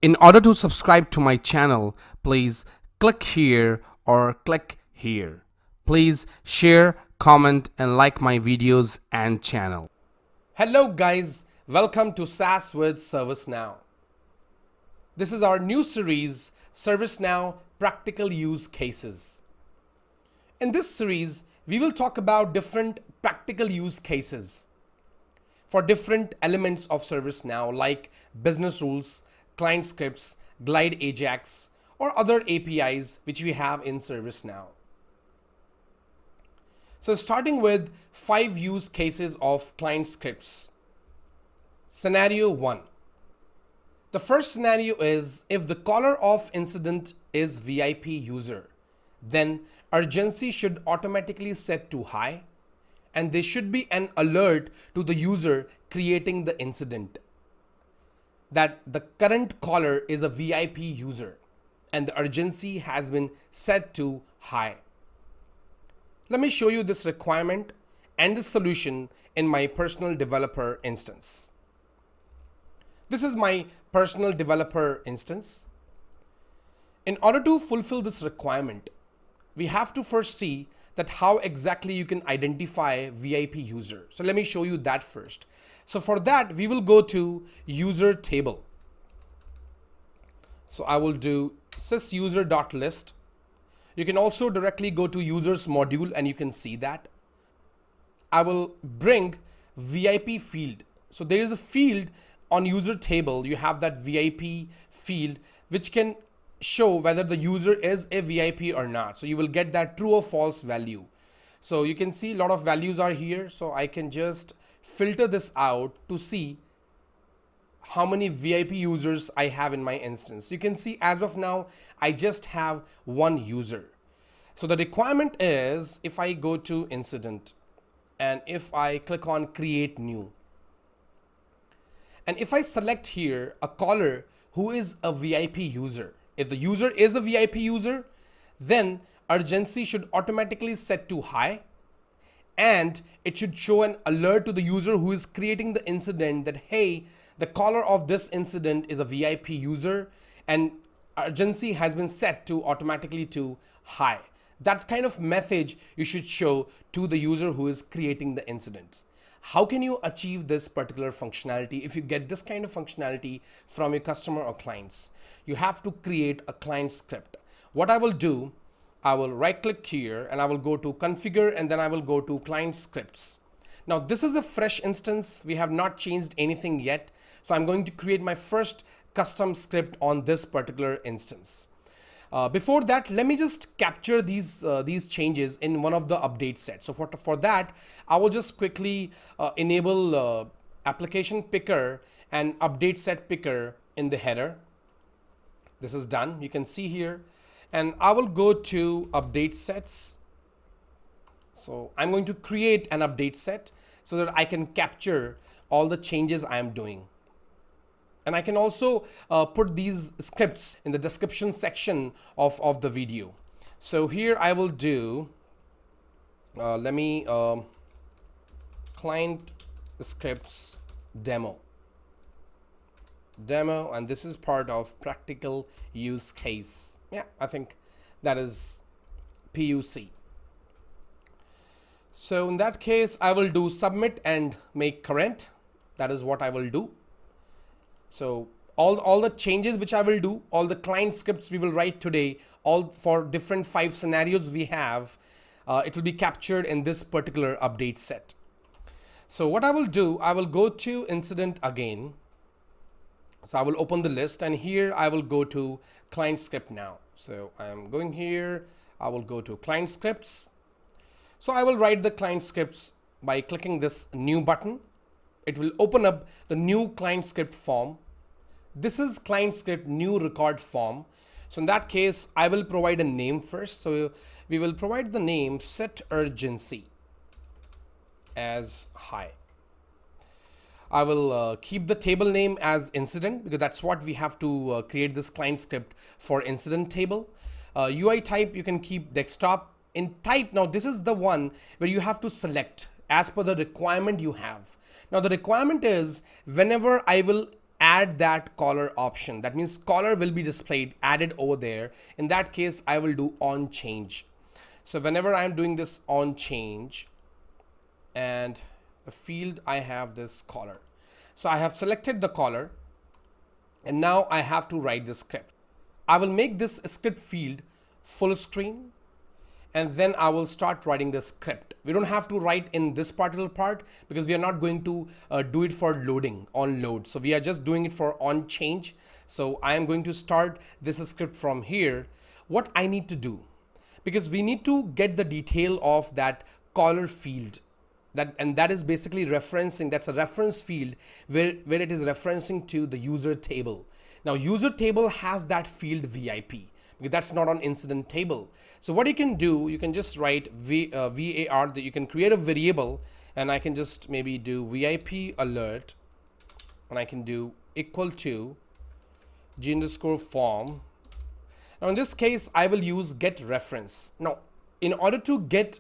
In order to subscribe to my channel, please click here or click here. Please share, comment and like my videos and channel. Hello guys, welcome to SaaS with ServiceNow. This is our new series, ServiceNow Practical Use Cases. In this series, we will talk about different practical use cases for different elements of ServiceNow like business rules, client scripts, GlideAjax, or other APIs which we have in ServiceNow. So starting with 5 use cases of client scripts. Scenario 1. The first scenario is if the caller of incident is VIP user, then urgency should automatically set to high and there should be an alert to the user creating the incident that the current caller is a VIP user and the urgency has been set to high. Let me show you this requirement and the solution in my personal developer instance. This is my personal developer instance. In order to fulfill this requirement, we have to first see that how exactly you can identify VIP user. So let me show you that first. So for that, we will go to user table. So I will do sysuser.list. You can also directly go to users module and you can see that. I will bring VIP field. So there is a field on user table. You have that VIP field which can show whether the user is a VIP or not. So you will get that true or false value. So you can see a lot of values are here. So I can just filter this out to see how many VIP users I have in my instance. You can see as of now, I just have one user. So the requirement is if I go to incident and if I click on create new, and if I select here a caller who is a VIP user, if the user is a VIP user, then urgency should automatically set to high and it should show an alert to the user who is creating the incident that, hey, the caller of this incident is a VIP user and urgency has been set to automatically to high. That kind of message you should show to the user who is creating the incident. How can you achieve this particular functionality? If you get this kind of functionality from your customer or clients, you have to create a client script. What I will do, I will right click here and I will go to configure and then I will go to client scripts. Now this is a fresh instance. We have not changed anything yet. So I'm going to create my first custom script on this particular instance. Before that, let me just capture these changes in one of the update sets. So for that, I will just quickly enable application picker and update set picker in the header. This is done. You can see here, and I will go to update sets. So I'm going to create an update set so that I can capture all the changes I am doing. And I can also put these scripts in the description section of the video. So here I will do, client scripts demo, and this is part of practical use case. Yeah, I think that is PUC. So in that case, I will do submit and make current. That is what I will do. So all the changes which I will do, all the client scripts we will write today, all for different 5 scenarios we have, it will be captured in this particular update set. So what I will do, I will go to incident again. So I will open the list and here I will go to client script now. So I am going here, I will go to client scripts. So I will write the client scripts by clicking this new button. It will open up the new client script form. This is client script new record form. So in that case, I will provide a name first. So we will provide the name set urgency as high. I will keep the table name as incident because that's what we have to create this client script for incident table. UI type, you can keep desktop. In type, now this is the one where you have to select as per the requirement you have. Now the requirement is whenever I will add that caller option. That means caller will be displayed, added over there. In that case, I will do on change. So whenever I'm doing this on change and the field, I have this caller. So I have selected the caller and now I have to write this script. I will make this script field full screen and then I will start writing the script. We don't have to write in this particular part because we are not going to do it for loading on load. So we are just doing it for on change. So I am going to start this script from here. What I need to do, because we need to get the detail of that caller field, and that is basically referencing, that's a reference field where it is referencing to the user table. Now user table has that field VIP because that's not on incident table. So what you can do, you can just write VAR, that you can create a variable, and I can just maybe do VIP alert, and I can do equal to g_form. Now in this case, I will use getReference. Now, in order to get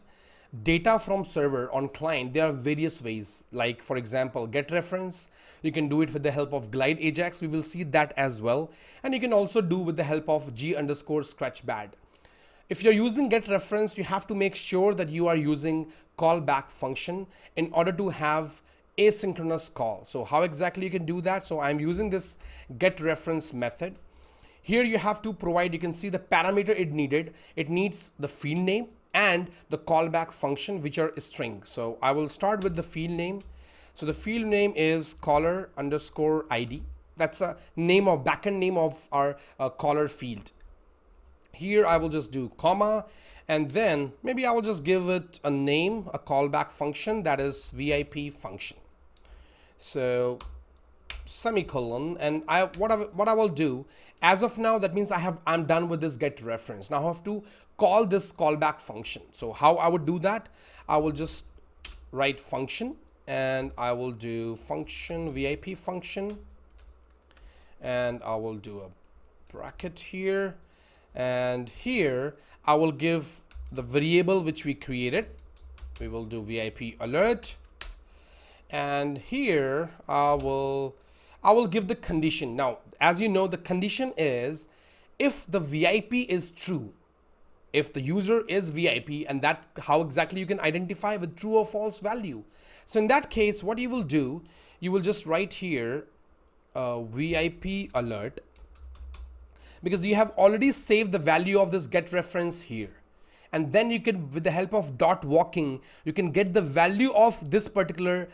data from server on client, there are various ways. Like for example, getReference, you can do it with the help of GlideAjax. We will see that as well. And you can also do with the help of g_scratchpad. If you're using getReference, you have to make sure that you are using callback function in order to have asynchronous call. So how exactly you can do that? So I'm using this getReference method. Here you have to provide, you can see the parameter it needed. It needs the field name and the callback function, which are string. So I will start with the field name. So the field name is caller_ID. That's a name of backend name of our caller field. Here I will just do comma, and then maybe I will just give it a name, a callback function, that is VIP function. So semicolon, and what I will do as of now, that means I'm done with this getReference. Now I have to call this callback function. So how I would do that, I will just write function and I will do function VIP function, and I will do a bracket here, and here I will give the variable which we created. We will do VIP alert, and here I will give the condition. Now, as you know, the condition is if the VIP is true, if the user is VIP, and that how exactly you can identify with true or false value. So in that case, what you will do, you will just write here VIP alert, because you have already saved the value of this getReference here. And then you can, with the help of dot walking, you can get the value of this particular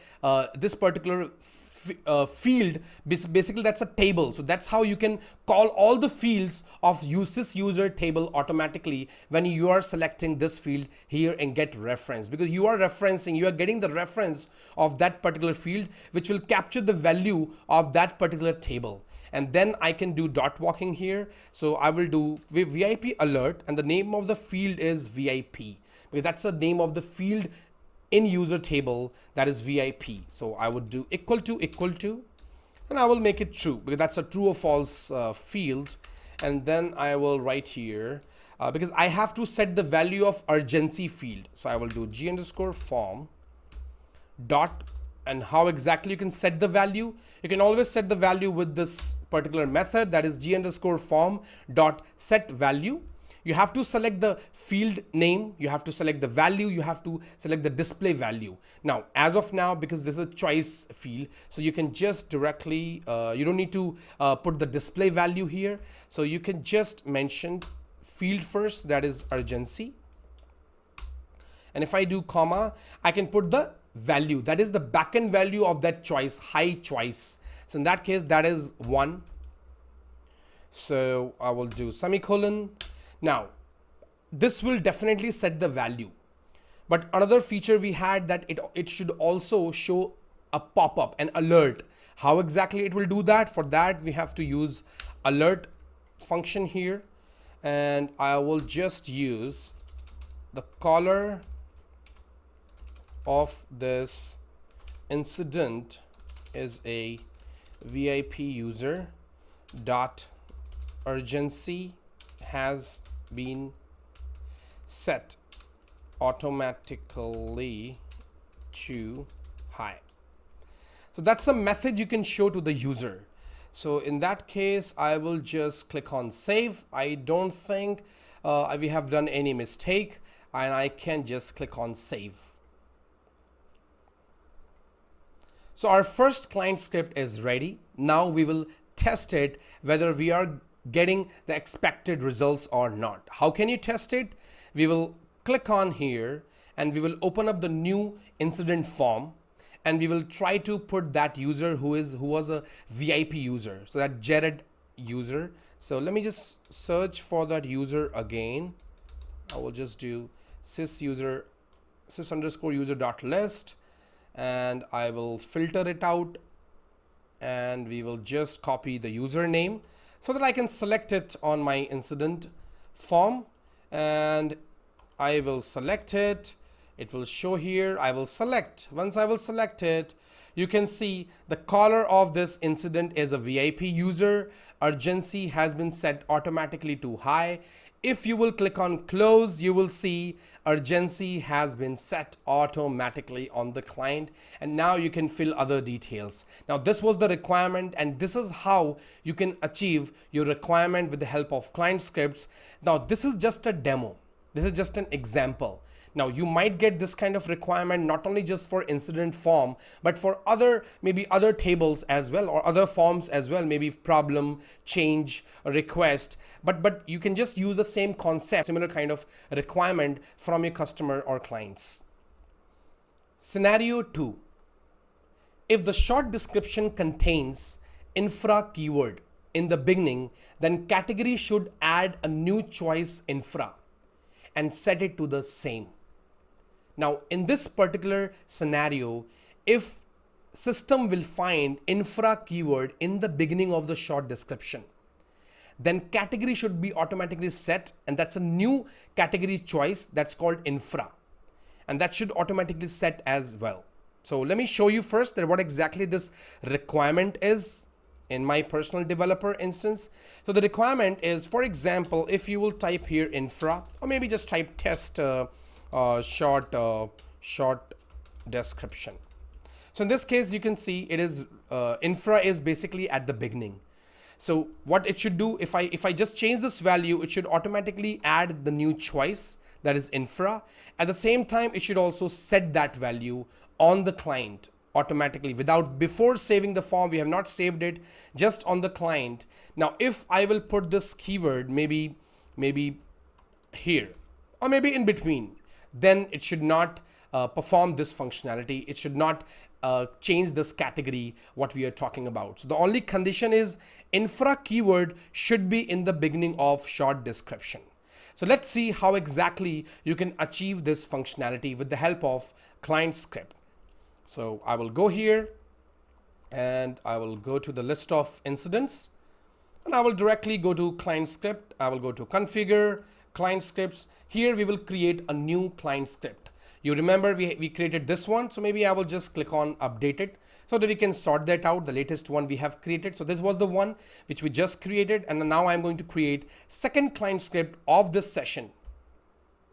field. Basically that's a table. So that's how you can call all the fields of this user table automatically when you are selecting this field here in getReference, because you are referencing, you are getting the reference of that particular field, which will capture the value of that particular table. And then I can do dot walking here. So I will do VIP alert, and the name of the field is VIP, because that's the name of the field in user table, that is VIP. So I would do equal to, and I will make it true because that's a true or false field. And then I will write here because I have to set the value of urgency field. So I will do g_form dot, and how exactly you can set the value. You can always set the value with this particular method, that is g_form dot set value. You have to select the field name, you have to select the value, you have to select the display value. Now, as of now, because this is a choice field, so you can just directly, you don't need to put the display value here. So you can just mention field first, that is urgency. And if I do comma, I can put the value, that is the backend value of that choice, high choice. So in that case, that is 1. So I will do semicolon. Now, this will definitely set the value. But another feature we had, that it should also show a pop-up, an alert. How exactly it will do that? For that, we have to use alert function here. And I will just use the caller of this incident is a VIP user dot urgency has been set automatically to high. So that's a message you can show to the user. So in that case, I will just click on save. I don't think we have done any mistake, and I can just click on save. So our first client script is ready. Now we will test it whether we are getting the expected results or not. How can you test it? We will click on here and we will open up the new incident form, and we will try to put that user who was a VIP user, so that Jared user. So let me just search for that user again. I will just do sys_user.list, and I will filter it out, and we will just copy the username so that I can select it on my incident form, and I will select it. It will show here. I will select. Once I will select it, you can see the caller of this incident is a VIP user. Urgency has been set automatically to high. If you will click on close, you will see urgency has been set automatically on the client, and now you can fill other details. Now this was the requirement, and this is how you can achieve your requirement with the help of client scripts. Now this is just a demo. This is just an example. Now you might get this kind of requirement not only just for incident form, but for maybe other tables as well, or other forms as well, maybe problem, change, request. But you can just use the same concept, similar kind of requirement from your customer or clients. Scenario 2. If the short description contains infra keyword in the beginning, then category should add a new choice infra and set it to the same. Now in this particular scenario, if system will find infra keyword in the beginning of the short description, then category should be automatically set, and that's a new category choice that's called infra, and that should automatically set as well. So let me show you first that what exactly this requirement is in my personal developer instance. So the requirement is, for example, if you will type here infra, or maybe just type test short description. So in this case, you can see it is infra is basically at the beginning. So what it should do, if I just change this value, it should automatically add the new choice, that is infra. At the same time, it should also set that value on the client automatically before saving the form. We have not saved it, just on the client. Now if I will put this keyword maybe here, or maybe in between, then it should not perform this functionality. It should not change this category what we are talking about. So the only condition is infra keyword should be in the beginning of short description. So let's see how exactly you can achieve this functionality with the help of client script. So I will go here and I will go to the list of incidents, and I will directly go to client script. I will go to configure client scripts. Here we will create a new client script. You remember we created this one, so maybe I will just click on update it so that we can sort that out, the latest one we have created. So this was the one which we just created, and now I'm going to create second client script of this session.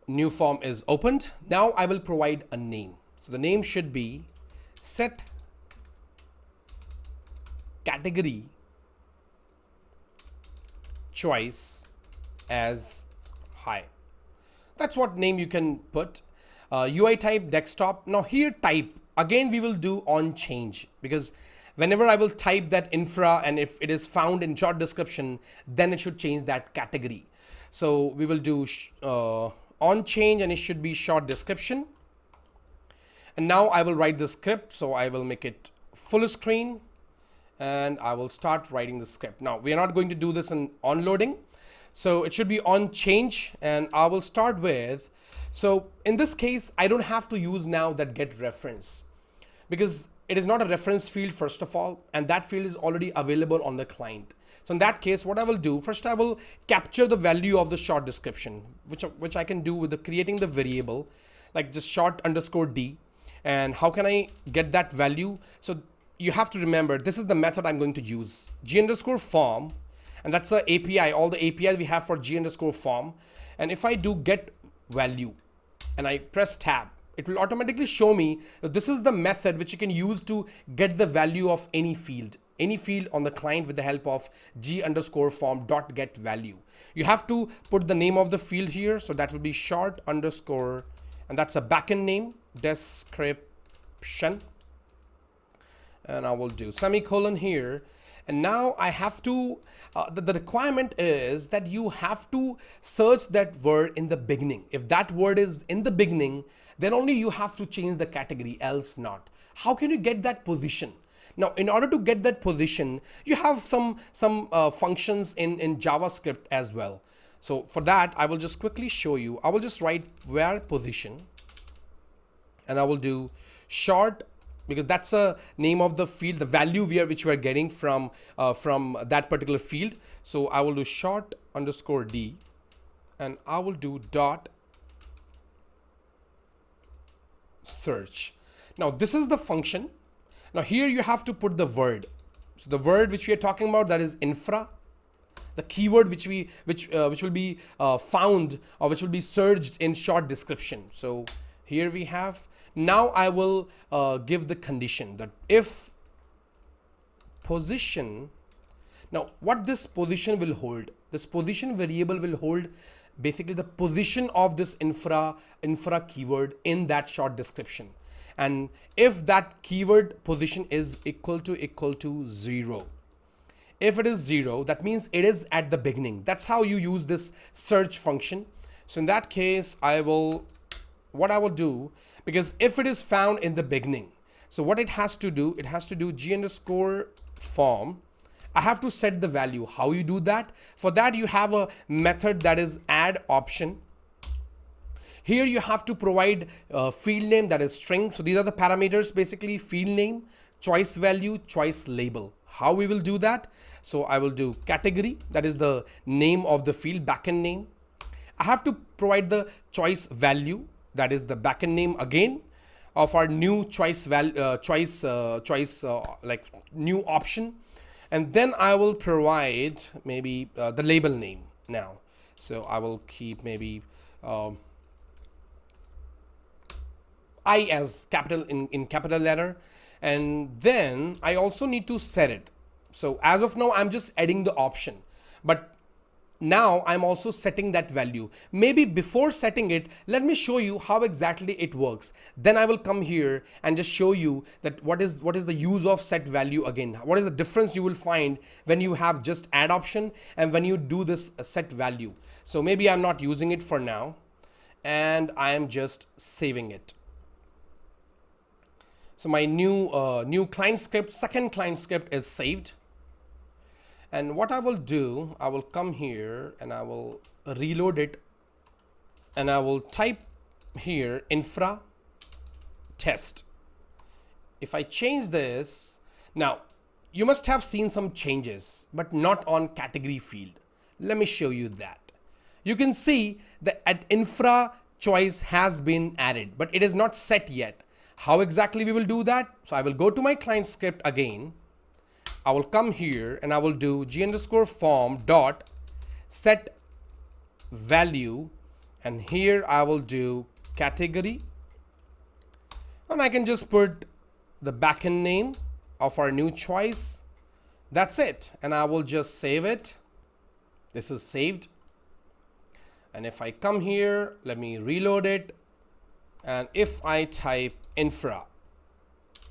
New form is opened. Now I will provide a name. So the name should be set category choice as high. That's what name you can put. UI type desktop. Now here type, again we will do on change, because whenever I will type that infra and if it is found in short description, then it should change that category. So we will do on change, and it should be short description. And now I will write the script. So I will make it full screen and I will start writing the script. Now we are not going to do this in onloading. So it should be on change, and I will start with, so in this case, I don't have to use now that getReference, because it is not a reference field first of all, and that field is already available on the client. So in that case, what I will do, first I will capture the value of the short description, which I can do with creating the variable, like just short_d. And how can I get that value? So you have to remember, this is the method I'm going to use, g_form, and that's the API, all the APIs we have for g_form. And if I do getValue and I press tab, it will automatically show me that this is the method which you can use to get the value of any field any field on the client with the help of g_form.getValue. You have to put the name of the field here. So that will be short underscore, and that's a backend name, description. And I will do semicolon here. And now I have to, the requirement is that you have to search that word in the beginning. If that word is in the beginning, then only you have to change the category, else not. How can you get that position? Now, in order to get that position, you have some functions in JavaScript as well. So for that, I will just quickly show you. I will just write where position, and I will do short, because that's a name of the field, the value which we are getting from that particular field. So I will do short underscore D, and I will do dot search. Now this is the function. Now here you have to put the word. So the word which we are talking about, that is infra. The keyword which will be found, or which will be searched in short description. So here we have. Now I will give the condition that if position. Now what this position will hold? This position variable will hold basically the position of this infra keyword in that short description. And if that keyword position is equal to 0. If it is 0, that means it is at the beginning. That's how you use this search function. So in that case, what I will do, because if it is found in the beginning, so what it has to do g_form. I have to set the value. How you do that? For that, you have a method that is addOption. Here you have to provide field name, that is string. So these are the parameters, basically field name, choice value, choice label. How we will do that? So I will do category, that is the name of the field, backend name. I have to provide the choice value, that is the backend name again of our new choice value, like new option. And then I will provide maybe the label name now. So I will keep maybe I as capital in capital letter. And then I also need to set it. So as of now, I'm just adding the option, but now I'm also setting that value. Maybe before setting it, let me show you how exactly it works. Then I will come here and just show you that what is the use of set value again. What is the difference you will find when you have just addOption and when you do this set value. So maybe I'm not using it for now, and I am just saving it. So my new client script, second client script is saved. And what I will do, I will come here and I will reload it, and I will type here infra test. If I change this, now you must have seen some changes, but not on category field. Let me show you that. You can see that infra choice has been added, but it is not set yet. How exactly we will do that? So I will go to my client script again. I will come here and I will do g_form dot set value, and here I will do category, and I can just put the backend name of our new choice. That's it, and I will just save it. This is saved. And if I come here, let me reload it, and if I type infra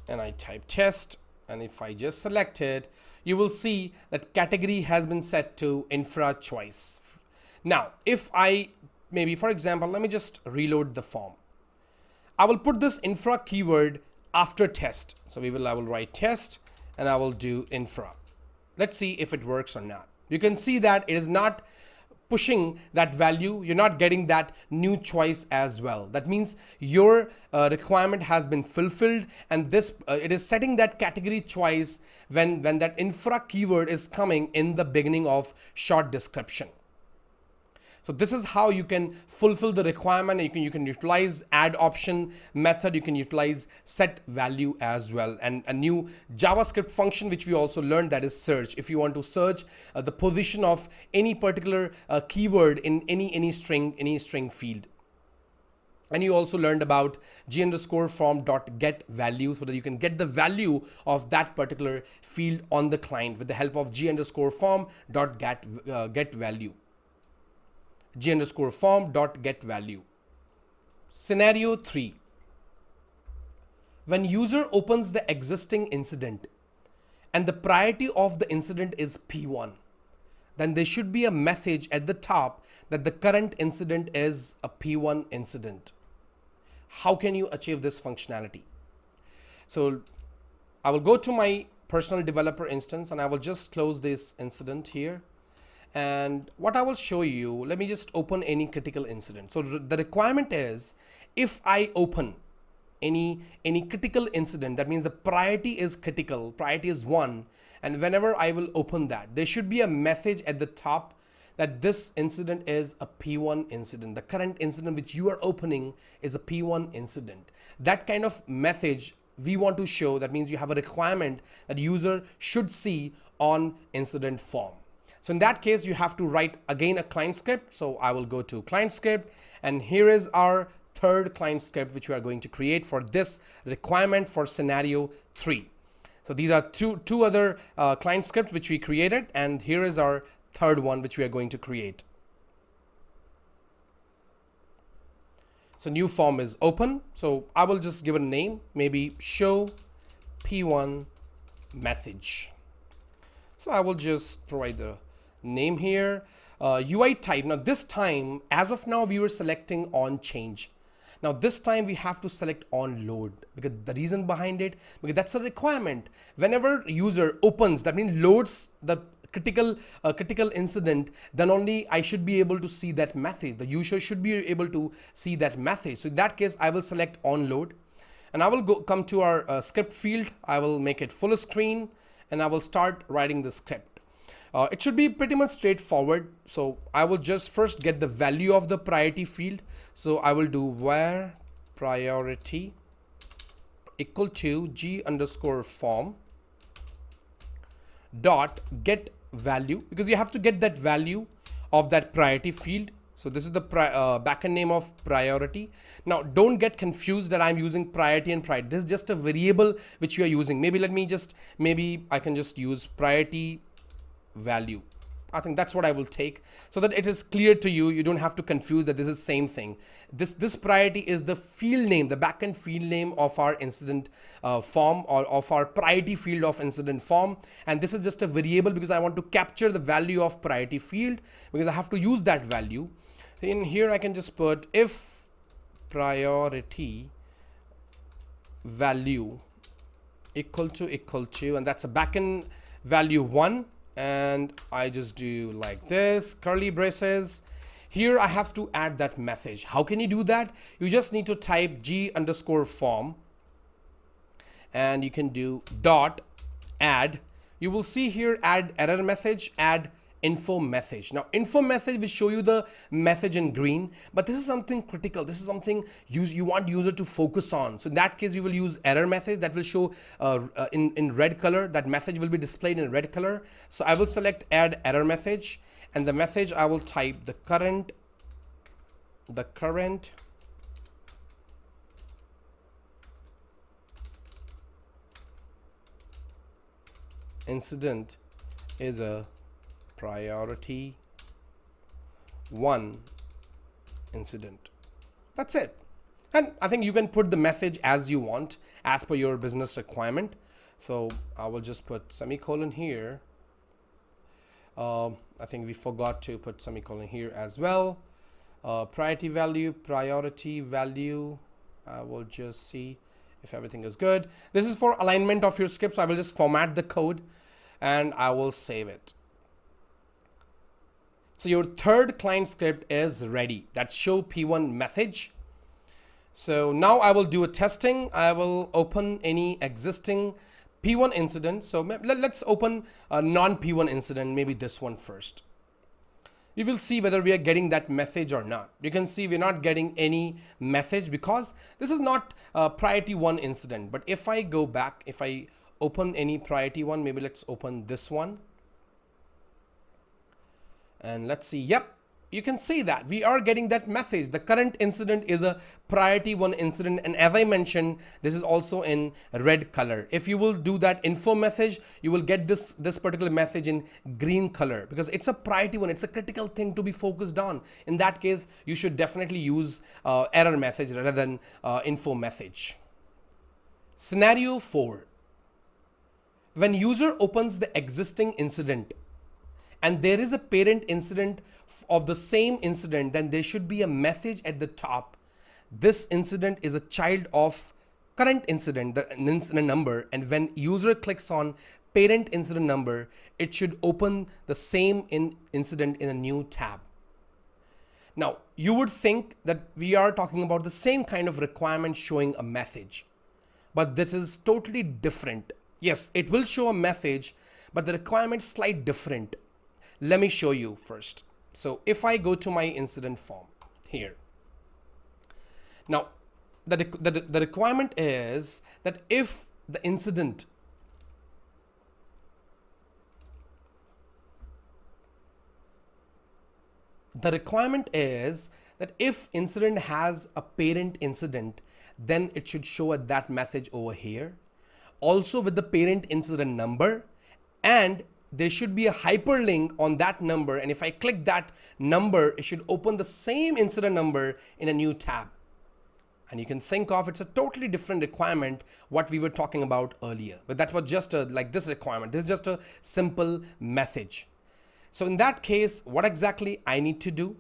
and I type test, and if I just select it, you will see that category has been set to infra choice. Now, if I maybe, for example, let me just reload the form. I will put this infra keyword after test. So I will write test and I will do infra. Let's see if it works or not. You can see that it is not pushing that value. You're not getting that new choice as well. That means your requirement has been fulfilled, and this it is setting that category choice when that infra keyword is coming in the beginning of short description. So this is how you can fulfill the requirement. You can utilize addOption method. You can utilize set value as well, and a new JavaScript function which we also learned, that is search. If you want to search the position of any particular keyword in any string field. And you also learned about g underscore form dot get value, so that you can get the value of that particular field on the client with the help of g underscore form dot get value. G underscore form dot get value. Scenario 3. When user opens the existing incident and the priority of the incident is P1, then there should be a message at the top that the current incident is a P1 incident. How can you achieve this functionality? So I will go to my personal developer instance and I will just close this incident here. And what I will show you, let me just open any critical incident. So the requirement is, if I open any critical incident, that means the priority is critical, priority is 1, and whenever I will open that, there should be a message at the top that this incident is a P1 incident. The current incident which you are opening is a P1 incident. That kind of message we want to show. That means you have a requirement that user should see on incident form. So in that case, you have to write again a client script. So I will go to client script, and here is our third client script which we are going to create for this requirement for scenario 3. So these are two other client scripts which we created, and here is our third one which we are going to create. So new form is open. So I will just give a name, maybe show P1 message. So I will just provide the name here. UI type. Now this time, as of now, we were selecting on change. Now this time we have to select on load, because the reason behind it, because that's a requirement. Whenever user opens, that means loads the critical incident, then only I should be able to see that message. The user should be able to see that message. So in that case, I will select on load, and I will come to our script field. I will make it full screen, and I will start writing the script. It should be pretty much straightforward. So I will just first get the value of the priority field. So I will do where priority equal to g underscore form dot get value, because you have to get that value of that priority field. So this is the backend name of priority. Now don't get confused that I'm using priority and priority. This is just a variable which you are using. Maybe I can just use priority value. I think that's what I will take, so that it is clear to you. You don't have to confuse that this is same thing. This priority is the field name, the backend field name of our incident form, or of our priority field of incident form. And this is just a variable because I want to capture the value of priority field, because I have to use that value. In here I can just put if priority value equal to, and that's a backend value 1. And I just do like this, curly braces. Here I have to add that message. How can you do that? You just need to type g underscore form, and you can do dot add. You will see here add error message, add info message. Now info message will show you the message in green, but this is something critical. This is something you want user to focus on. So in that case, you will use error message that will show in red color. That message will be displayed in red color. So I will select add error message, and the message I will type the current incident is a priority 1 incident. That's it. And I think you can put the message as you want, as per your business requirement. So I will just put semicolon here. I think we forgot to put semicolon here as well. Priority value. I will just see if everything is good. This is for alignment of your script. So I will just format the code and I will save it. So your third client script is ready. That's show P1 message. So now I will do a testing. I will open any existing P1 incident. So let's open a non-P1 incident, maybe this one first. We will see whether we are getting that message or not. You can see we're not getting any message because this is not a priority 1 incident. But if I go back, if I open any priority 1, maybe let's open this one. And let's see, yep, you can see that we are getting that message. The current incident is a priority 1 incident, and as I mentioned, this is also in red color. If you will do that info message, you will get this particular message in green color because it's a priority 1. It's a critical thing to be focused on. In that case, you should definitely use error message rather than info message. Scenario 4. When user opens the existing incident and there is a parent incident of the same incident, then there should be a message at the top. This incident is a child of current incident, the incident number, and when user clicks on parent incident number, it should open the same incident in a new tab. Now, you would think that we are talking about the same kind of requirement showing a message, but this is totally different. Yes, it will show a message, but the requirement is slightly different. Let me show you first. So if I go to my incident form here, now the requirement is that if the incident has a parent incident, then it should show that message over here, also with the parent incident number, and there should be a hyperlink on that number, and if I click that number, it should open the same incident number in a new tab. And you can think of, it's a totally different requirement what we were talking about earlier, but that was just like this requirement. This is just a simple message. So in that case, what exactly I need to do?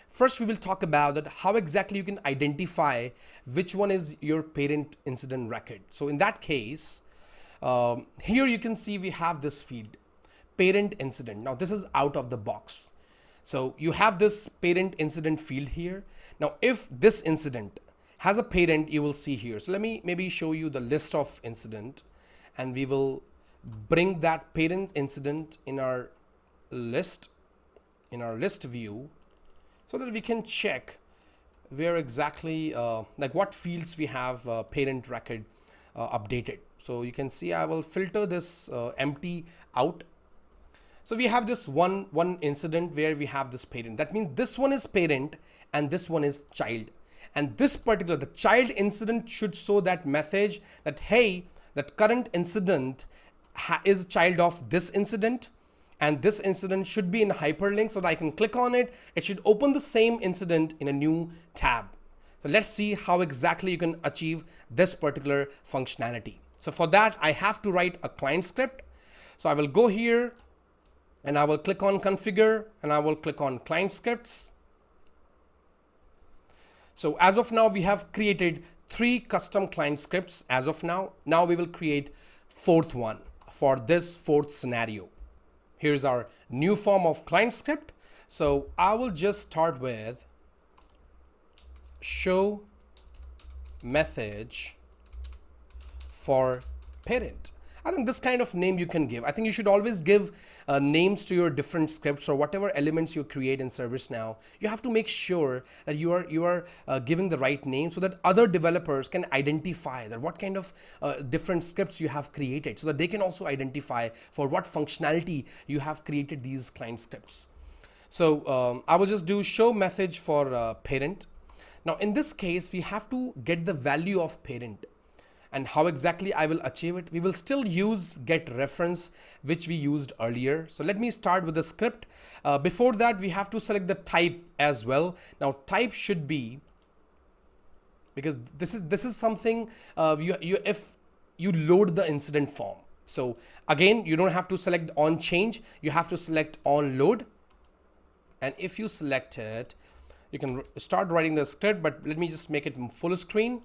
First, we will talk about that how exactly you can identify which one is your parent incident record. So in that case, here you can see we have this field, parent incident. Now this is out of the box. So you have this parent incident field here. Now if this incident has a parent, you will see here. So let me maybe show you the list of incident, and we will bring that parent incident in our list view, so that we can check where exactly like what fields we have parent record updated. So you can see I will filter this empty out. So we have this one incident where we have this parent. That means this one is parent and this one is child. And this particular, the child incident should show that message that, hey, that current incident is child of this incident, and this incident should be in hyperlink so that I can click on it. It should open the same incident in a new tab. So let's see how exactly you can achieve this particular functionality. So for that, I have to write a client script. So I will go here and I will click on configure and I will click on client scripts. So as of now, we have created 3 custom client scripts as of now. Now we will create 4th one for this 4th scenario. Here's our new form of client script. So I will just start with show message for parent. I think this kind of name you can give. I think you should always give names to your different scripts or whatever elements you create in ServiceNow. You have to make sure that you are giving the right name so that other developers can identify that what kind of different scripts you have created, so that they can also identify for what functionality you have created these client scripts. So I will just do show message for parent. Now in this case, we have to get the value of parent. And how exactly I will achieve it? We will still use getReference, which we used earlier. So let me start with the script. Before that, we have to select the type as well. Now type should be, because this is something if you load the incident form. So again, you don't have to select on change. You have to select on load. And if you select it, you can start writing the script, but let me just make it full screen.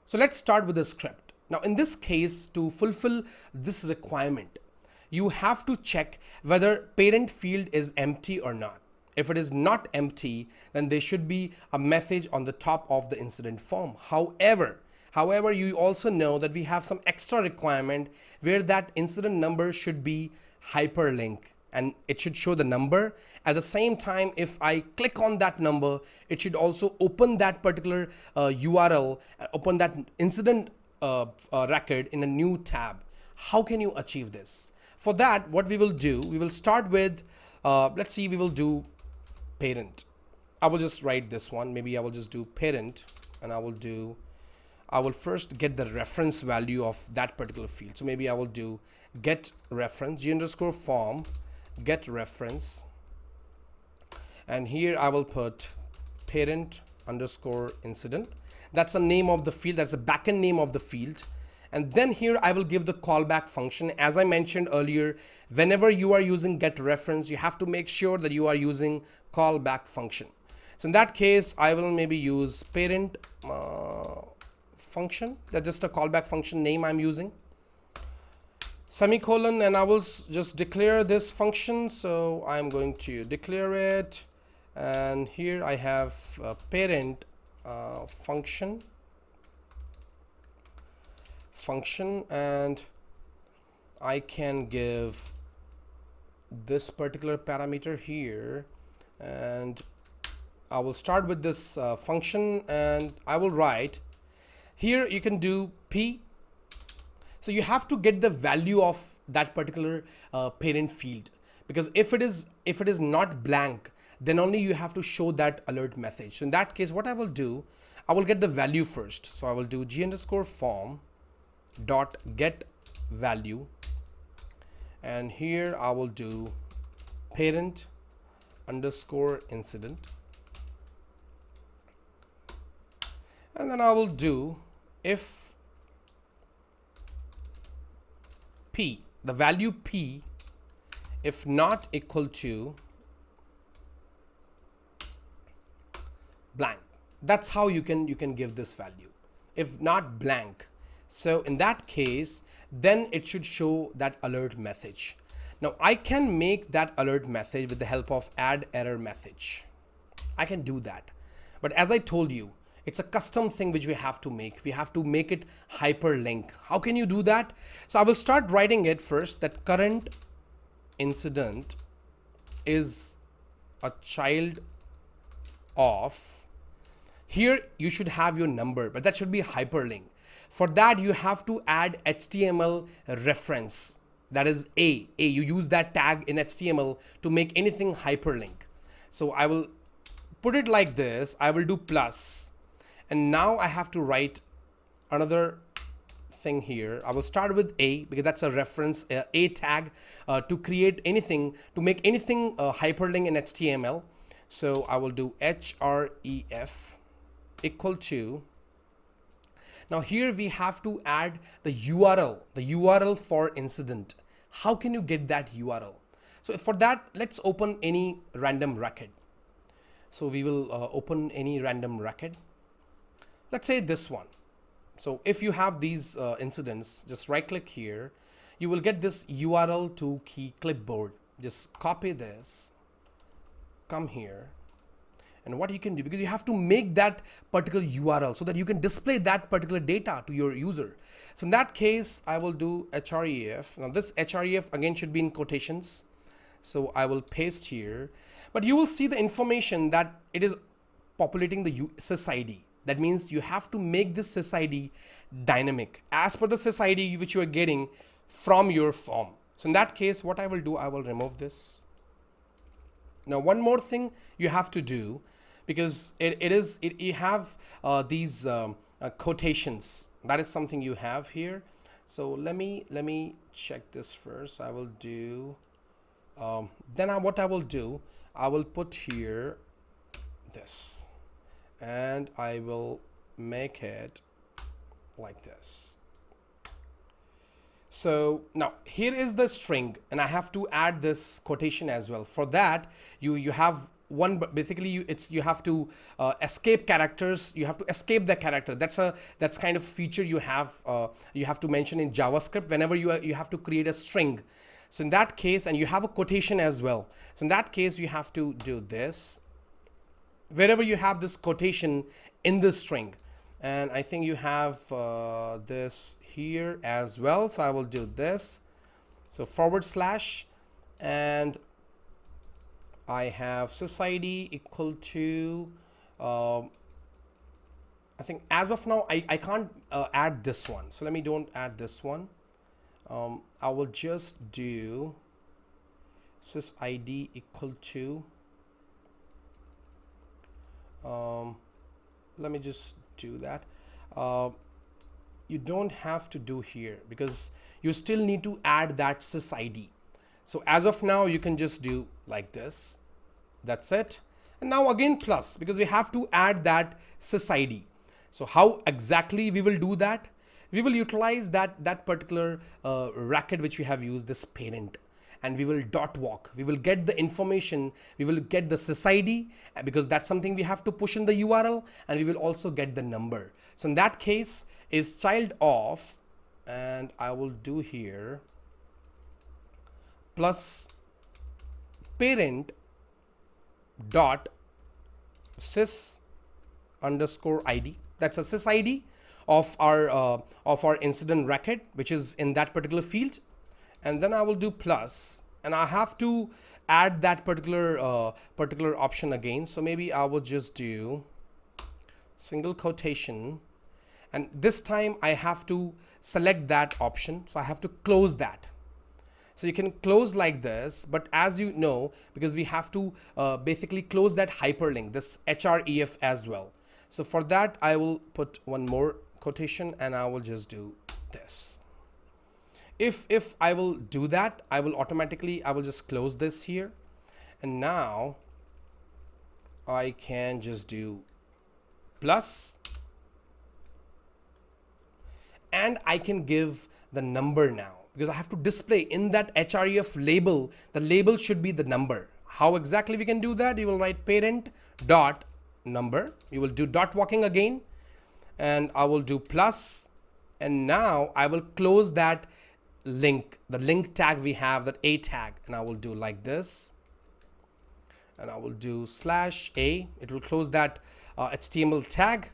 So let's start with the script. Now in this case, to fulfill this requirement, you have to check whether parent field is empty or not. If it is not empty, then there should be a message on the top of the incident form. However, you also know that we have some extra requirement where that incident number should be hyperlink, and it should show the number. At the same time, if I click on that number, it should also open that particular URL, open that incident record in a new tab. How can you achieve this? For that, what we will do, we will start with, let's see, we will do parent. I will just write this one. Maybe I will just do parent, and I will first get the reference value of that particular field. So maybe I will do get reference g underscore form get reference, and here I will put parent underscore incident. That's the name of the field. That's a backend name of the field. And then here I will give the callback function. As I mentioned earlier, whenever you are using get reference, you have to make sure that you are using callback function. So in that case, I will maybe use parent function. That's just a callback function name I'm using. Semicolon, and I will just declare this function. So I'm going to declare it. And here I have parent function, and I can give this particular parameter here, and I will start with this function, and I will write here. You can do p. So you have to get the value of that particular parent field, because if it is not blank, then only you have to show that alert message. So in that case, what I will do, I will get the value first. So I will do g underscore form dot get value, and here I will do parent underscore incident, and then I will do if p, the value p, if not equal to blank. That's how you can give this value, if not blank. So in that case, then it should show that alert message. Now I can make that alert message with the help of add error message. I can do that, but as I told you, it's a custom thing which we have to make. We have to make it hyperlink. How can you do that? So I will start writing it first, that current incident is a child of. Here you should have your number, but that should be hyperlink. For that, you have to add HTML reference. That is A. You use that tag in HTML to make anything hyperlink. So I will put it like this. I will do plus. And now I have to write another thing here. I will start with A, because that's a reference, A tag to create anything, to make anything hyperlink in HTML. So I will do href equal to. Now here we have to add the URL for incident. How can you get that URL? So for that, let's open any random record. So we will open any random record. Let's say this one. So if you have these incidents, just right click here, you will get this URL to key clipboard. Just copy this, come here. And what you can do, because you have to make that particular URL so that you can display that particular data to your user. So in that case, I will do href. Now this href again should be in quotations. So I will paste here, but you will see the information that it is populating the sysid. That means you have to make this sysid dynamic as per the sysid which you are getting from your form. So in that case, what I will do, I will remove this. Now one more thing you have to do, because you have these quotations. That is something you have here. So let me check this first. I will do what I will do, I will put here this, and I will make it like this. So now here is the string, and I have to add this quotation as well. For that, you have one, but basically you have to escape characters. You have to escape the character. That's kind of feature you have to mention in JavaScript whenever you have to create a string. So in that case, and you have a quotation as well. So in that case, you have to do this wherever you have this quotation in the string. And I think you have this here as well. So I will do this. So /, and I have sysid equal to, I think as of now, I can't add this one. So let me don't add this one. I will just do sysid equal to Let me just do that. You don't have to do here because you still need to add that sysID. So as of now, you can just do like this. That's it. And now again plus, because we have to add that sysID. So how exactly we will do that? We will utilize that particular record which we have used, this parent, and we will dot walk. We will get the information. We will get the sysID because that's something we have to push in the URL, and we will also get the number. So in that case is child of, and I will do here plus parent dot sys underscore ID. That's a sysID of our incident record, which is in that particular field. And then I will do plus, and I have to add that particular option again. So maybe I will just do single quotation, and this time I have to select that option. So I have to close that. So you can close like this, but as you know, because we have to basically close that hyperlink, this href as well. So for that, I will put one more quotation, and I will just do this. If I will do that, I will just close this here. And now I can just do plus, and I can give the number now, because I have to display in that href label, the label should be the number. How exactly we can do that? You will write parent dot number. You will do dot walking again, and I will do plus, and now I will close that link, the link tag we have, that a tag, and I will do like this, and I will do /a. It will close that HTML tag,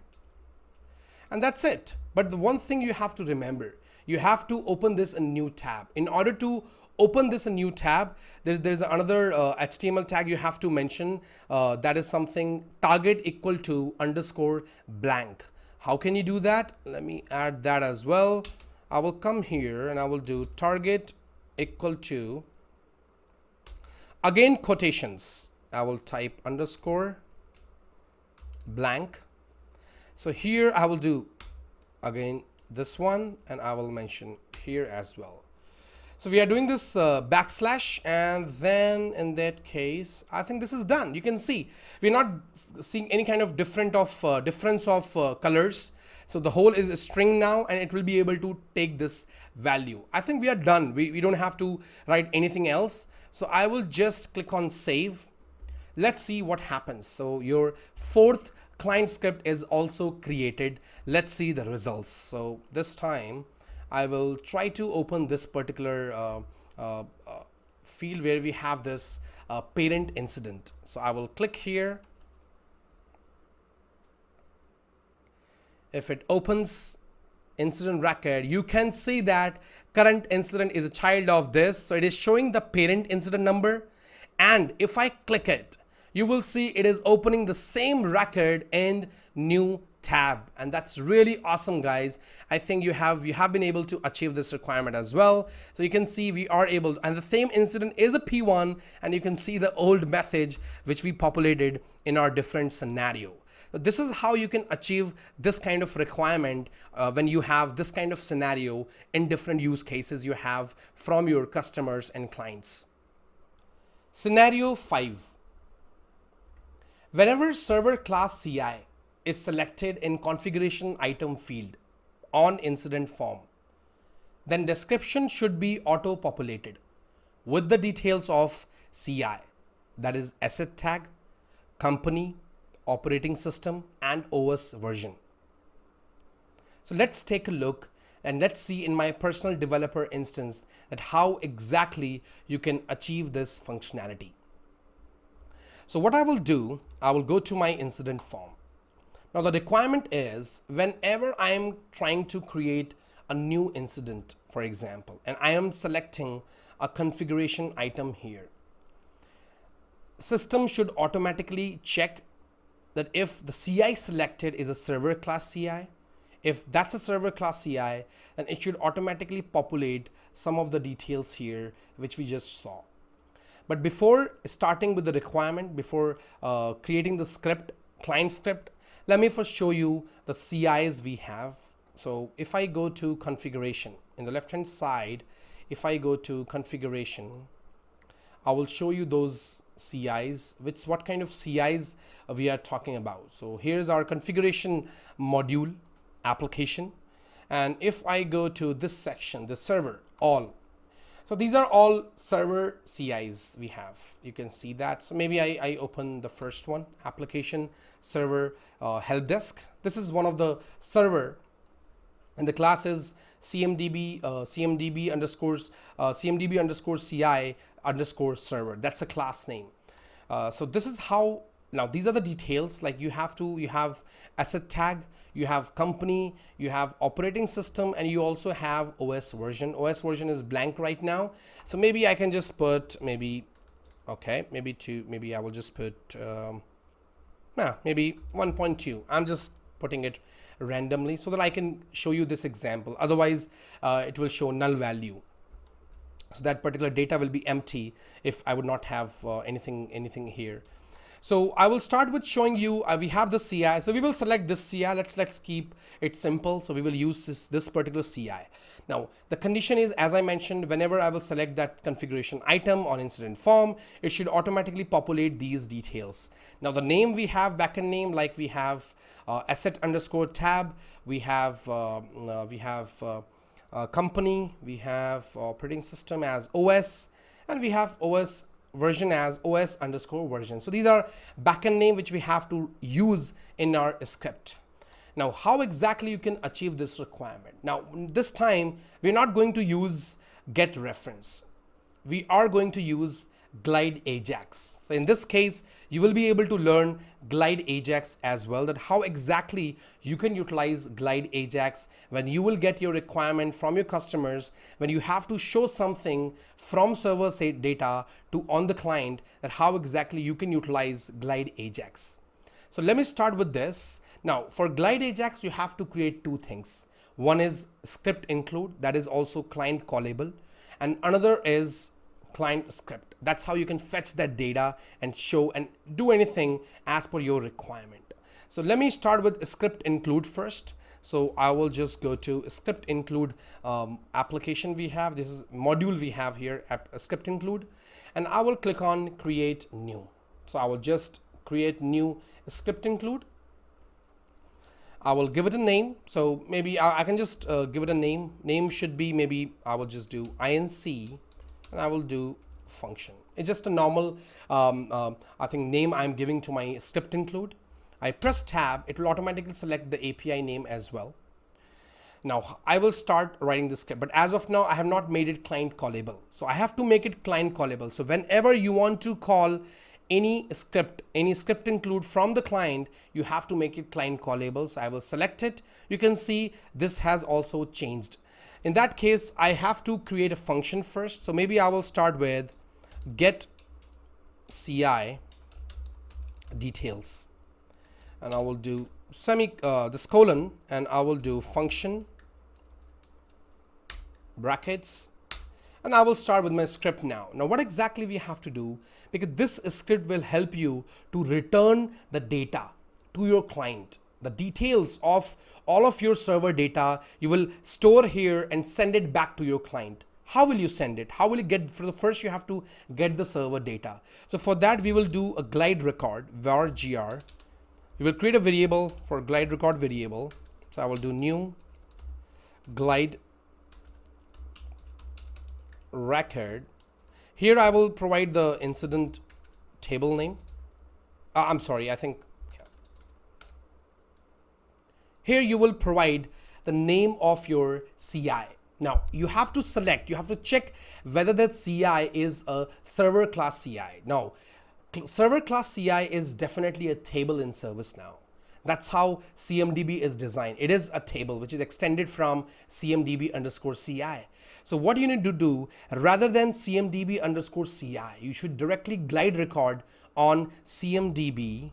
and that's it. But the one thing you have to remember, you have to open this in new tab. In order to open this in new tab, there's another HTML tag you have to mention, that is something target equal to underscore blank. How can you do that? Let me add that as well. I will come here and I will do target equal to, again quotations. I will type underscore blank. So here I will do again this one, and I will mention here as well. So we are doing this backslash, and then in that case, I think this is done. You can see we're not seeing any kind of difference of colors. So the whole is a string now, and it will be able to take this value. I think we are done. We don't have to write anything else. So I will just click on save. Let's see what happens. So your fourth client script is also created. Let's see the results. So this time I will try to open this particular field where we have this parent incident. So I will click here. If it opens incident record, you can see that current incident is a child of this. So it is showing the parent incident number. And if I click it, you will see it is opening the same record in new tab, and that's really awesome, guys. I think you have been able to achieve this requirement as well. So you can see we are able, and the same incident is a P1, and you can see the old message which we populated in our different scenario. So this is how you can achieve this kind of requirement when you have this kind of scenario in different use cases you have from your customers and clients. Scenario 5. Whenever server class CI is selected in configuration item field on incident form, then description should be auto populated with the details of CI, that is asset tag, company, operating system, and OS version. So let's take a look, and let's see in my personal developer instance that how exactly you can achieve this functionality. So what I will do, I will go to my incident form. Now the requirement is whenever I am trying to create a new incident, for example, and I am selecting a configuration item here, system should automatically check that if the CI selected is a server class CI. If that's a server class CI, then it should automatically populate some of the details here which we just saw. But before starting with the requirement, before creating the script client script. Let me first show you the CIs we have. So if I go to configuration in the left hand side, if I go to configuration, I will show you those CIs, what kind of CIs we are talking about. So here's our configuration module application. And if I go to this section, the server, all. So these are all server CIs we have. You can see that. So maybe I open the first one, application server help desk. This is one of the server, and the class is CMDB underscore CI underscore server. That's a class name. So this is how. Now these are the details. Like you have asset tag, you have company, you have operating system, and you also have OS version. OS version is blank right now. So maybe I can just put maybe I will just put maybe 1.2. I'm just putting it randomly so that I can show you this example. Otherwise, it will show null value. So that particular data will be empty if I would not have anything here. So I will start with showing you, we have the CI. So we will select this CI. Let's keep it simple. So we will use this particular CI. Now the condition is, as I mentioned, whenever I will select that configuration item on incident form, it should automatically populate these details. Now the name we have, backend name, like we have asset underscore tab, we have company, we have operating system as OS, and we have OS version as OS underscore version. So these are backend name which we have to use in our script. Now how exactly you can achieve this requirement? Now this time we're not going to use getReference. We are going to use GlideAjax. So in this case, you will be able to learn GlideAjax as well, that how exactly you can utilize GlideAjax when you will get your requirement from your customers, when you have to show something from server data to on the client, that how exactly you can utilize GlideAjax. So let me start with this. Now for GlideAjax, you have to create two things. One is script include, that is also client callable, and another is client script. That's how you can fetch that data and show and do anything as per your requirement. So let me start with script include first. So I will just go to script include application we have. This is module we have here, script include, and I will click on create new. So I will just create new script include. I will give it a name. So maybe I can just give it a name. Name should be, maybe I will just do INC, and I will do function. It's just a normal I think name I'm giving to my script include. I press tab, it will automatically select the API name as well. Now I will start writing the script, but as of now I have not made it client callable. So I have to make it client callable. So whenever you want to call any script include from the client, you have to make it client callable. So I will select it. You can see this has also changed. In that case, I have to create a function first. So maybe I will start with get CI details, and I will do this colon, and I will do function brackets, and I will start with my script now. Now what exactly we have to do, because this script will help you to return the data to your client. The details of all of your server data you will store here and send it back to your client. How will you send it? How will you get? For the first, you have to get the server data. So for that, we will do a glide record var gr. We will create a variable for glide record variable. So I will do new glide record. Here I will provide the incident table name. I'm sorry, I think. Here you will provide the name of your CI. Now you have to select, you have to check whether that CI is a server class CI. Now server class CI is definitely a table in ServiceNow. That's how CMDB is designed. It is a table which is extended from CMDB underscore CI. So what you need to do, rather than CMDB underscore CI, you should directly glide record on CMDB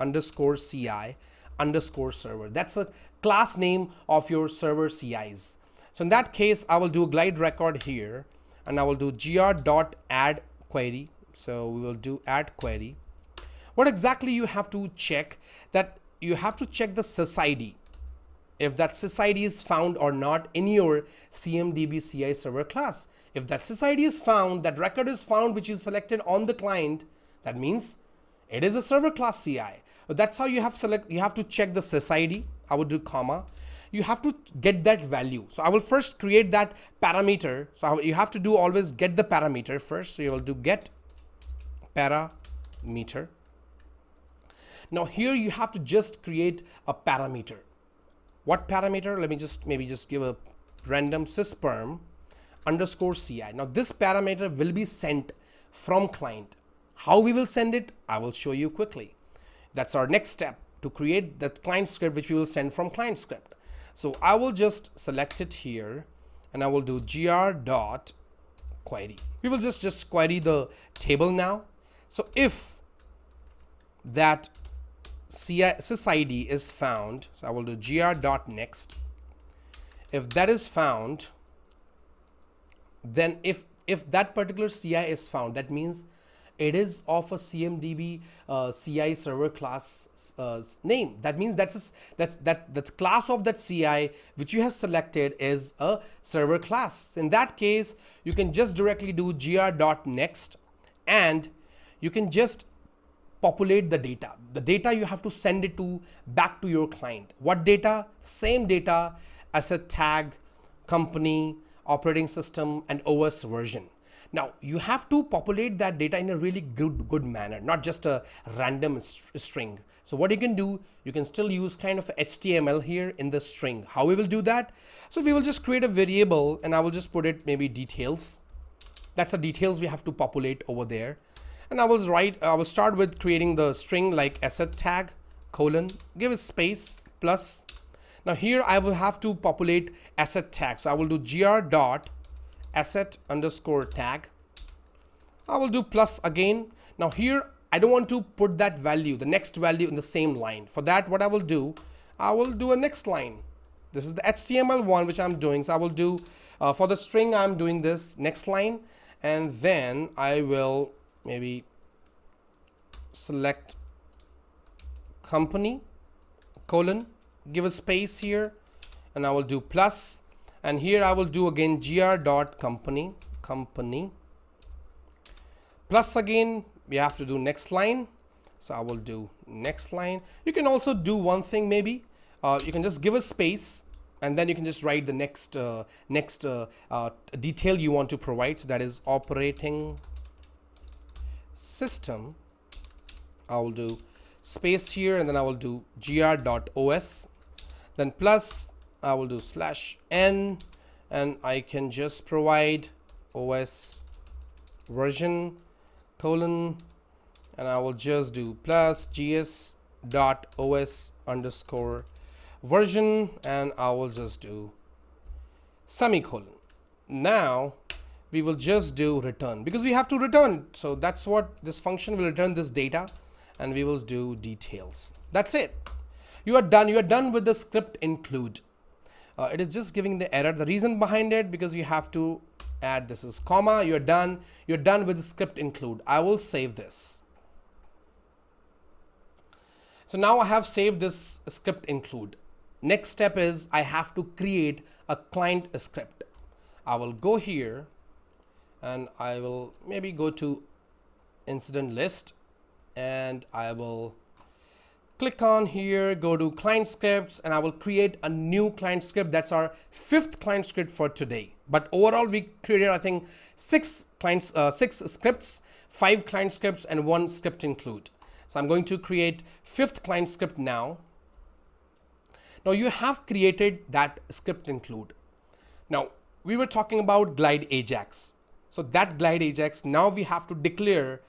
underscore CI underscore server. That's a class name of your server CIs. So in that case, I will do a glide record here, and I will do gr.add query. So we will do add query. What exactly you have to check? That you have to check the SysID. If that SysID is found or not in your CMDB CI server class. If that SysID is found, that record is found which is selected on the client, that means it is a server class CI. So that's how you have to check the SysID. I would do comma. You have to get that value. So I will first create that parameter. So you have to do always get the parameter first. So you will do get parameter. Now here you have to just create a parameter. What parameter? Let me maybe just give a random sysperm underscore CI. Now this parameter will be sent from client. How we will send it, I will show you quickly. That's our next step, to create that client script which we will send from client script. So I will just select it here and I will do gr.query. We will just query the table now. So if that SysID is found, so I will do gr.next. If that is found, then if that particular CI is found, that means it is of a CMDB CI server class name. That means that class of that CI which you have selected is a server class. In that case, you can just directly do gr.next and you can just populate the data. The data you have to send it back to your client. What data? Same data, asset tag, company, operating system, and OS version. Now you have to populate that data in a really good manner, not just a random string. So what you can do, you can still use kind of HTML here in the string. How we will do that? So we will just create a variable and I will just put it maybe details. That's the details we have to populate over there. And I will start with creating the string like asset tag colon, give it space plus. Now here I will have to populate asset tag. So I will do gr.asset underscore tag. I will do plus again. Now here I don't want to put that value, the next value in the same line. For that, what I will do a next line. This is the HTML one which I'm doing. So I will do for the string I'm doing this next line, and then I will maybe select company colon, give a space here, and I will do plus, and here I will do again gr.company plus again we have to do next line. So I will do next line. You can also do one thing, maybe you can just give a space and then you can just write the next detail you want to provide. So that is operating system. I will do space here and then I will do gr.os, then plus I will do /n, and I can just provide OS version colon, and I will just do plus gs.os underscore version, and I will just do semicolon. Now we will just do return because we have to return. So that's what this function will return, this data, and we will do details. That's it. You are done. You are done with the script include. It is just giving the error. The reason behind it, because you have to add this is comma. You're done. You're done with the script include. I will save this. So now I have saved this script include. Next step is I have to create a client script. I will go here and I will maybe go to incident list and I will click on here, go to client scripts, and I will create a new client script. That's our 5th client script for today. But overall we created, I think, 6 scripts, 5 client scripts and 1 script include. So I'm going to create 5th client script now. Now you have created that script include. Now we were talking about GlideAjax. So that GlideAjax, now we have to declare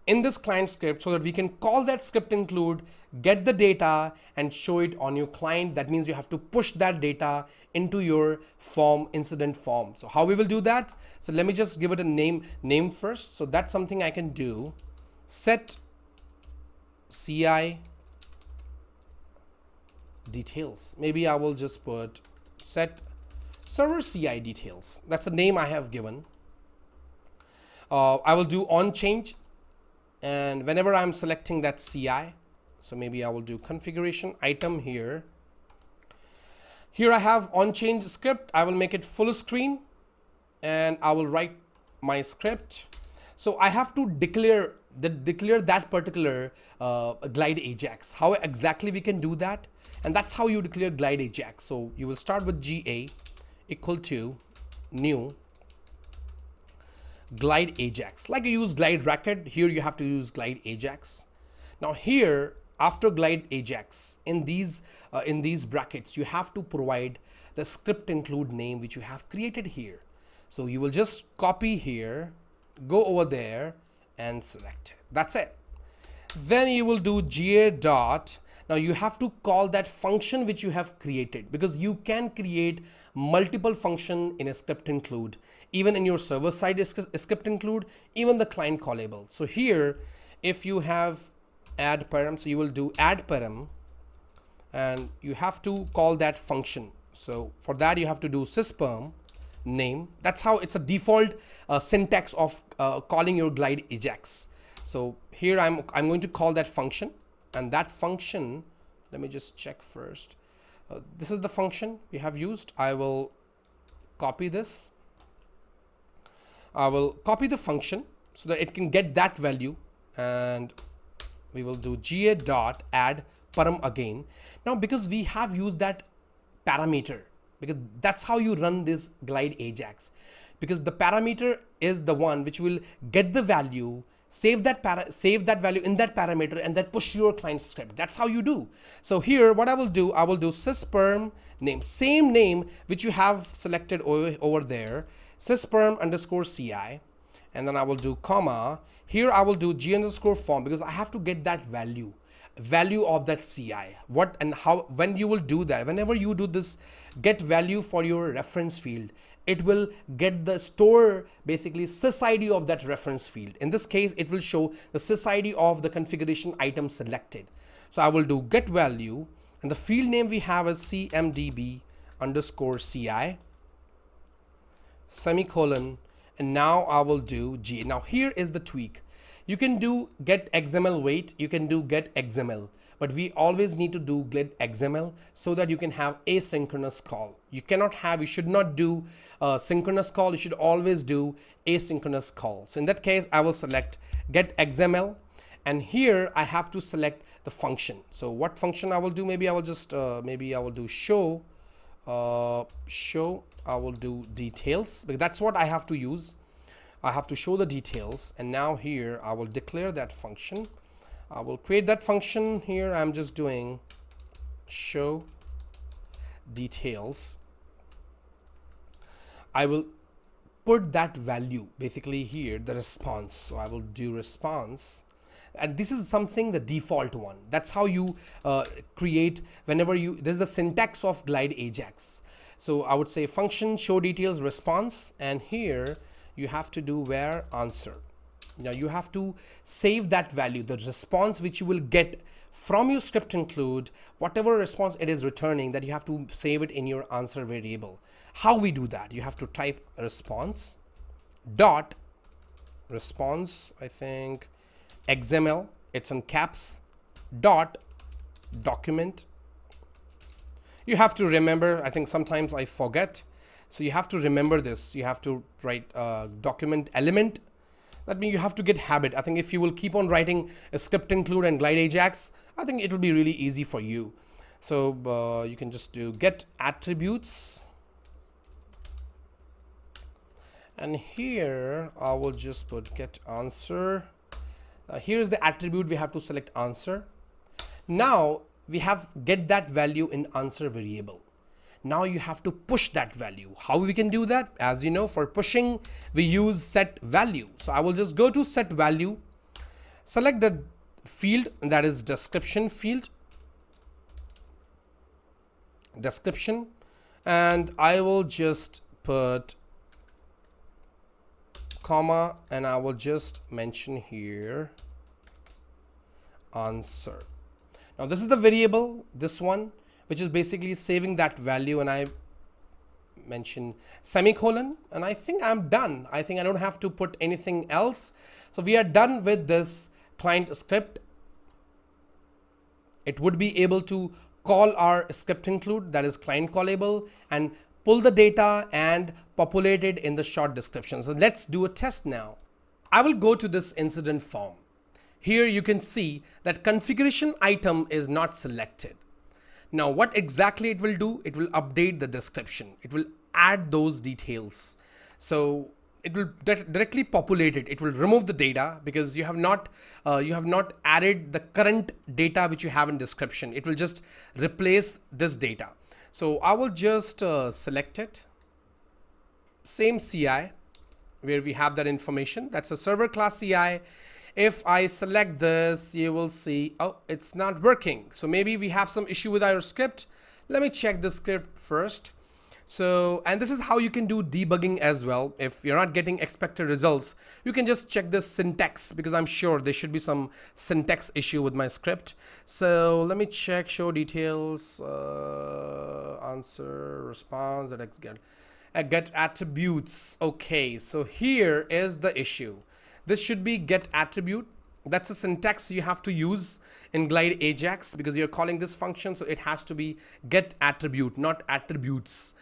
in this client script so that we can call that script include, get the data and show it on your client. That means you have to push that data into your form, incident form. So how we will do that? So let me just give it a name first. So that's something I can do. Set CI details. Maybe I will just put set server CI details. That's the name I have given. I will do on change And whenever I'm selecting that CI, so maybe I will do configuration item here. Here I have on change script. I will make it full screen and I will write my script. So I have to declare that particular GlideAjax. How exactly we can do that? And that's how you declare GlideAjax. So you will start with GA equal to new GlideAjax. Like you use GlideRecord, here you have to use GlideAjax. Now here, after GlideAjax, in these brackets, you have to provide the script include name which you have created here. So you will just copy here, go over there and select it. That's it. Then you will do GA dot. Now you have to call that function which you have created, because you can create multiple function in a script include, even in your server side script include, even the client callable. So here, if you have add param, so you will do add param and you have to call that function. So for that you have to do sysperm name. That's how it's a default syntax of calling your GlideAjax. So here I'm going to call that function, and that function, let me just check first. This is the function we have used. I will copy this. I will copy the function so that it can get that value, and we will do GA dot add param again. Now because we have used that parameter, because that's how you run this GlideAjax, because the parameter is the one which will get the value, save that value in that parameter, and then push your client script. That's how you do. So here what I will do sysperm name, same name which you have selected over there, sysperm underscore CI, and then I will do comma. Here I will do G underscore form, because I have to get that value of that CI. What and how, when you will do that, whenever you do this get value for your reference field, it will get the store basically sysID of that reference field. In this case, it will show the sysID of the configuration item selected. So I will do get value, and the field name we have is cmdb underscore CI semicolon, and now I will do G. Now here is the tweak. You can do get XML wait, you can do get XML, but we always need to do get XML so that you can have asynchronous call. You should not do synchronous call, you should always do asynchronous call. So in that case, I will select get XML, and here I have to select the function. So what function I will do, maybe I will just, maybe I will do show, I will do details, because that's what I have to use. I have to show the details, and now here I will declare that function. I will create that function here. I'm just doing show details. I will put that value basically here, the response. So I will do response, and this is something, the default one. That's how you create whenever you, this is the syntax of GlideAjax. So I would say function show details response, and here you have to do where answer. Now you have to save that value, the response which you will get from your script include, whatever response it is returning, that you have to save it in your answer variable. How we do that? You have to type response dot response, I think XML, it's in caps, dot document. You have to remember, I think sometimes I forget. So you have to remember this. You have to write document element. That means you have to get habit. I think if you will keep on writing a script include and GlideAjax, I think it will be really easy for you. So you can just do get attributes. And here I will just put get answer. Here's the attribute we have to select answer. Now we have get that value in answer variable. Now you have to push that value. How we can do that? As you know, for pushing, we use setValue. So I will just go to setValue, select the field, that is description field, description, and I will just put comma, and I will just mention here answer. Now this is the variable, this one, which is basically saving that value, and I mention semicolon, and I think I'm done. I think I don't have to put anything else. So we are done with this client script, it would be able to call our script include, that is client callable, and pull the data and populate it in the short description. So let's do a test now. I will go to this incident form. Here you can see that configuration item is not selected. Now what exactly it will do? It will update the description. It will add those details. So it will directly populate it. It will remove the data because you have not added the current data which you have in description. It will just replace this data. So I will just select it. Same CI where we have that information. That's a server class CI. If I select this, you will see, oh, it's not working. So maybe we have some issue with our script. Let me check the script first. So, and this is how you can do debugging as well. If you're not getting expected results, you can just check this syntax, because I'm sure there should be some syntax issue with my script. So let me check show details, answer, response, get attributes. Okay, so here is the issue. This should be get attribute. That's a syntax you have to use in GlideAjax because you're calling this function. So it has to be get attribute, not attributes.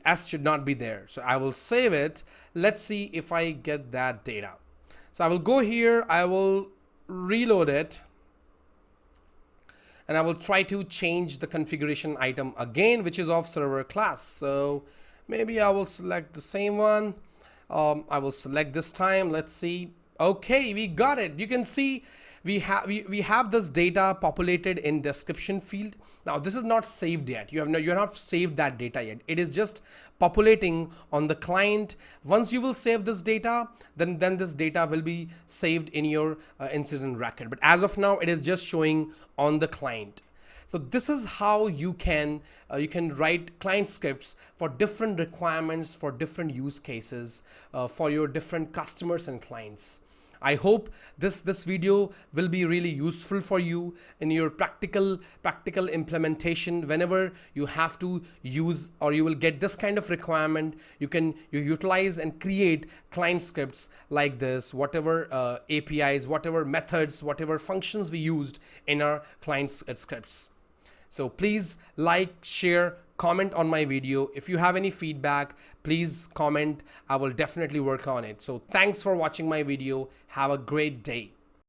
S should not be there. So I will save it. Let's see if I get that data. So I will go here. I will reload it. And I will try to change the configuration item again, which is of server class. So maybe I will select the same one. I will select this time. Let's see. Okay, we got it. You can see we have this data populated in description field. Now this is not saved yet. You have not saved that data yet. It is just populating on the client. Once you will save this data, then this data will be saved in your incident record. But as of now, it is just showing on the client. So this is how you can write client scripts for different requirements, for different use cases, for your different customers and clients. I hope this video will be really useful for you in your practical implementation. Whenever you have to use or you will get this kind of requirement, you utilize and create client scripts like this, whatever APIs, whatever methods, whatever functions we used in our client scripts. So please like, share, comment on my video. If you have any feedback, please comment. I will definitely work on it. So thanks for watching my video. Have a great day.